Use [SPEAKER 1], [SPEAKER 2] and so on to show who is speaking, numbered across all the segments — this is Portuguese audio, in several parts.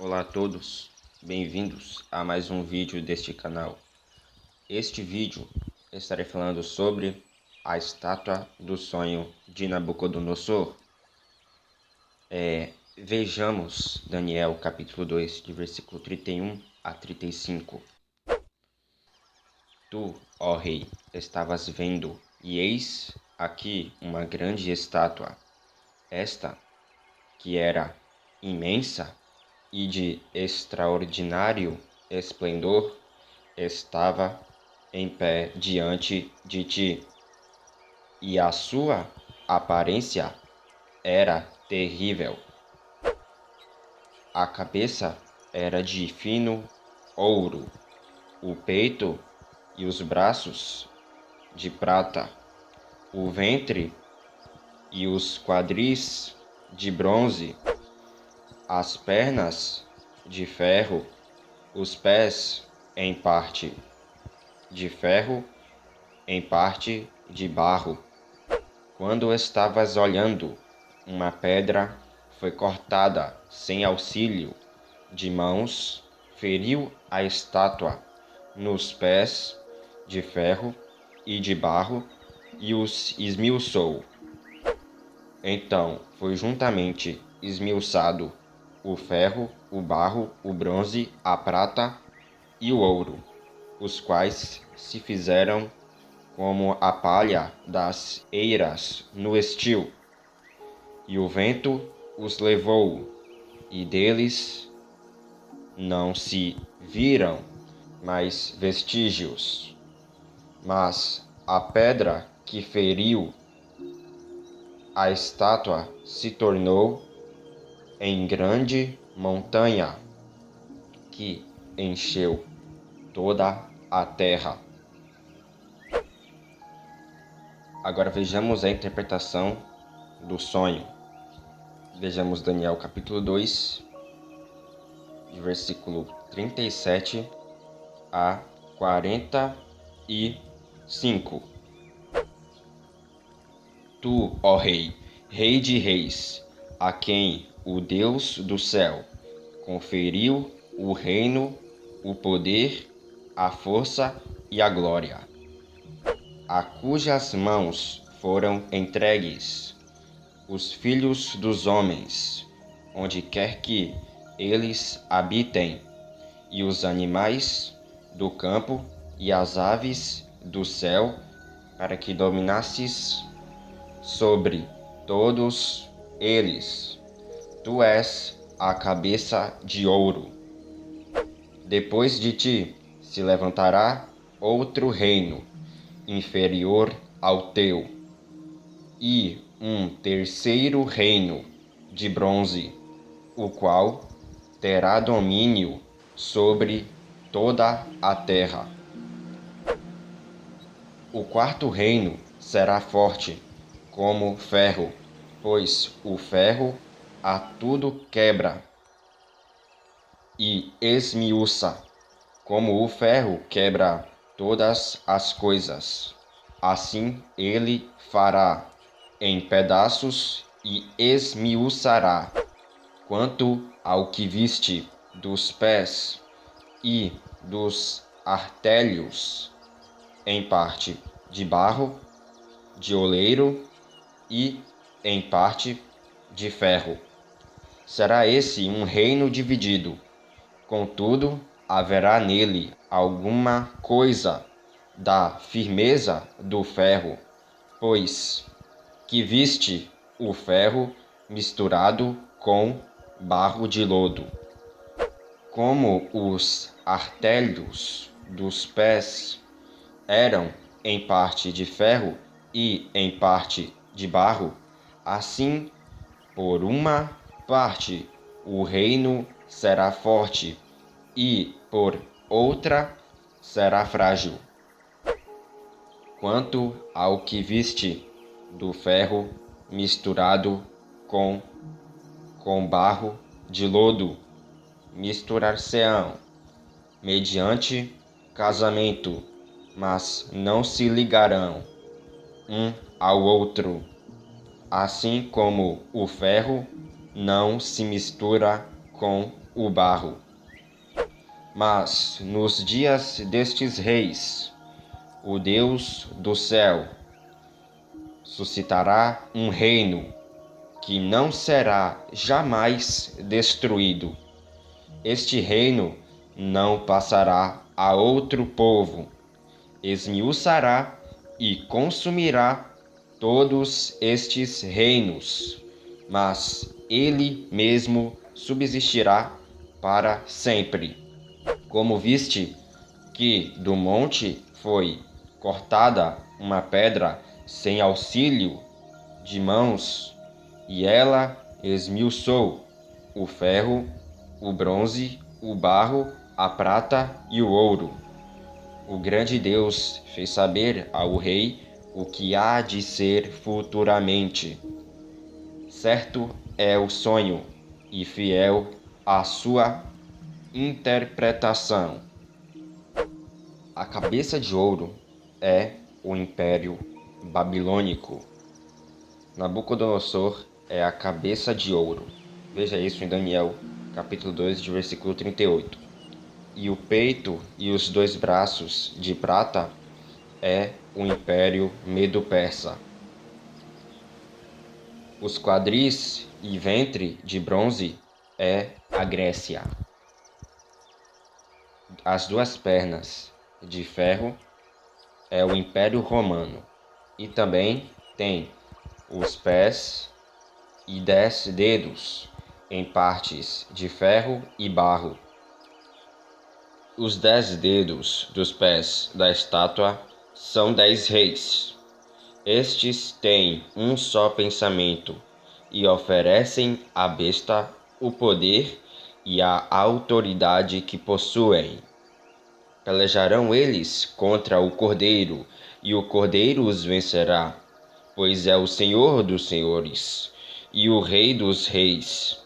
[SPEAKER 1] Olá a todos, bem-vindos a mais um vídeo deste canal. Este vídeo estarei falando sobre a estátua do sonho de Nabucodonosor. Vejamos Daniel capítulo 2, de versículo 31 a 35. Tu, ó rei, estavas vendo, e eis aqui uma grande estátua, esta que era imensa e de extraordinário esplendor, estava em pé diante de ti, e a sua aparência era terrível. A cabeça era de fino ouro, o peito e os braços de prata, o ventre e os quadris de bronze, as pernas de ferro, os pés em parte de ferro, em parte de barro. Quando estavas olhando, uma pedra foi cortada sem auxílio de mãos, feriu a estátua nos pés de ferro e de barro e os esmiuçou. Então foi juntamente esmiuçado o ferro, o barro, o bronze, a prata e o ouro, os quais se fizeram como a palha das eiras no estio. E o vento os levou, e deles não se viram mais vestígios. Mas a pedra que feriu a estátua se tornou em grande montanha, que encheu toda a terra. Agora vejamos a interpretação do sonho. Vejamos Daniel capítulo 2, de versículo 37 a 45. Tu, ó rei, rei de reis, a quem o Deus do céu conferiu o reino, o poder, a força e a glória, a cujas mãos foram entregues os filhos dos homens, onde quer que eles habitem, e os animais do campo e as aves do céu, para que dominasses sobre todos eles. Tu és a cabeça de ouro. Depois de ti se levantará outro reino, inferior ao teu, e um terceiro reino de bronze, o qual terá domínio sobre toda a terra. O quarto reino será forte como ferro, pois o ferro a tudo quebra e esmiuça, como o ferro quebra todas as coisas. Assim ele fará em pedaços e esmiuçará. Quanto ao que viste dos pés e dos artelhos, em parte de barro, de oleiro e em parte de ferro, será esse um reino dividido. Contudo, haverá nele alguma coisa da firmeza do ferro, pois que viste o ferro misturado com barro de lodo. Como os artelhos dos pés eram em parte de ferro e em parte de barro, assim, por uma parte, o reino será forte e, por outra, será frágil. Quanto ao que viste do ferro misturado com barro de lodo, misturar-se-ão mediante casamento, mas não se ligarão um ao outro, assim como o ferro não se mistura com o barro. Mas nos dias destes reis, o Deus do céu suscitará um reino que não será jamais destruído. Este reino não passará a outro povo, esmiuçará e consumirá todos estes reinos, mas ele mesmo subsistirá para sempre. Como viste que do monte foi cortada uma pedra sem auxílio de mãos, e ela esmiuçou o ferro, o bronze, o barro, a prata e o ouro. O grande Deus fez saber ao rei o que há de ser futuramente. Certo é o sonho e fiel a sua interpretação. A cabeça de ouro é o Império Babilônico. Nabucodonosor é a cabeça de ouro. Veja isso em Daniel, capítulo 2, de versículo 38. E o peito e os 2 braços de prata é o Império Medo-Persa. Os quadris e ventre de bronze é a Grécia. As 2 pernas de ferro é o Império Romano. E também tem os pés e 10 dedos em partes de ferro e barro. Os 10 dedos dos pés da estátua são 10 reis. Estes têm um só pensamento e oferecem à besta o poder e a autoridade que possuem. Pelejarão eles contra o Cordeiro, e o Cordeiro os vencerá, pois é o Senhor dos senhores e o Rei dos reis.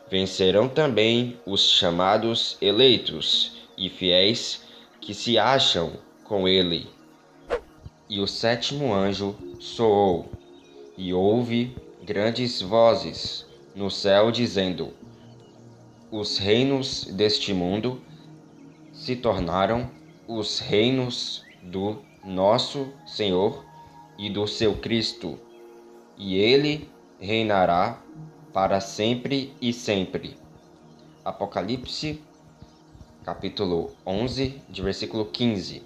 [SPEAKER 1] Vencerão também os chamados eleitos e fiéis que se acham com ele. E o 7º anjo soou, e houve grandes vozes no céu dizendo: os reinos deste mundo se tornaram os reinos do nosso Senhor e do seu Cristo, e ele reinará para sempre e sempre. Apocalipse, capítulo 11, de versículo 15.